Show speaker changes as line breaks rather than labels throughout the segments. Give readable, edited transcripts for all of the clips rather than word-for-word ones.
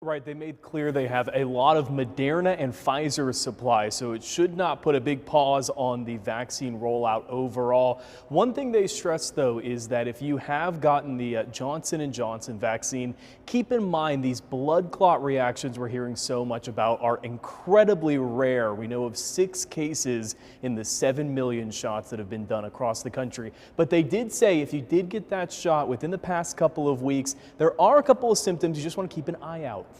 Right, they made clear they have a lot of Moderna and Pfizer supply, so it should not put a big pause on the vaccine rollout overall. One thing they stressed, though, is that if you have gotten the Johnson & Johnson vaccine, keep in mind these blood clot reactions we're hearing so much about are incredibly rare. We know of 6 cases in the 7 million shots that have been done across the country. But they did say if you did get that shot within the past couple of weeks, there are a couple of symptoms you just want to keep an eye out for.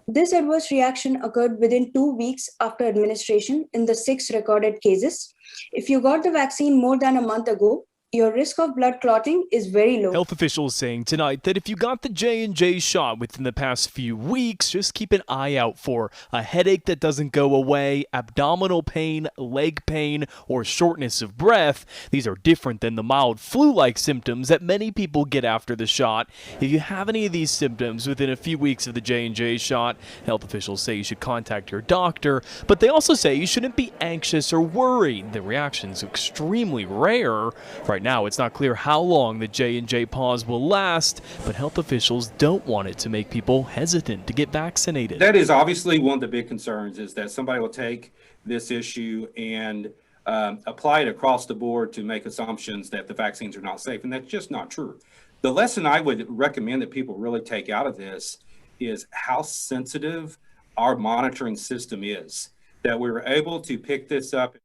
This adverse reaction occurred within 2 weeks after administration in the 6 recorded cases. If you got the vaccine more than a month ago, your risk of blood clotting is very low.
Health officials saying tonight that if you got the J&J shot within the past few weeks, just keep an eye out for a headache that doesn't go away, abdominal pain, leg pain, or shortness of breath. These are different than the mild flu-like symptoms that many people get after the shot. If you have any of these symptoms within a few weeks of the J&J shot, health officials say you should contact your doctor, but they also say you shouldn't be anxious or worried. The reaction is extremely rare. Right now, it's not clear how long the J&J pause will last, but health officials don't want it to make people hesitant to get vaccinated.
That is obviously one of the big concerns, is that somebody will take this issue and apply it across the board to make assumptions that the vaccines are not safe, and that's just not true. The lesson I would recommend that people really take out of this is how sensitive our monitoring system is, that we were able to pick this up.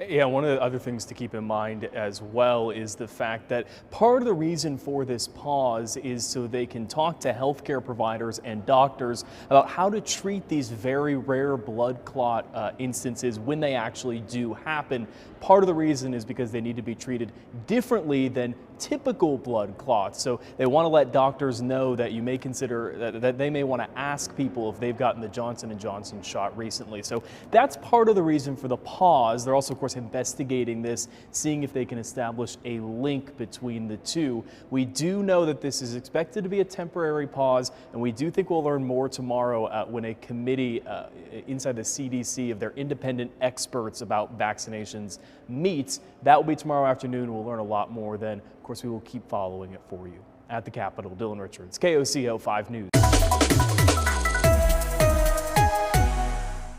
Yeah, one of the other things to keep in mind as well is the fact that part of the reason for this pause is so they can talk to healthcare providers and doctors about how to treat these very rare blood clot instances when they actually do happen. Part of the reason is because they need to be treated differently than typical blood clots. So they want to let doctors know that you may consider that they may want to ask people if they've gotten the Johnson & Johnson shot recently. So that's part of the reason for the pause. They're also, of course, investigating this, seeing if they can establish a link between the two. We do know that this is expected to be a temporary pause, and we do think we'll learn more tomorrow when a committee inside the CDC of their independent experts about vaccinations meets. That will be tomorrow afternoon. We'll learn a lot more then. Of course, we will keep following it for you. At the Capitol, Dylan Richards, KOCO 5 News.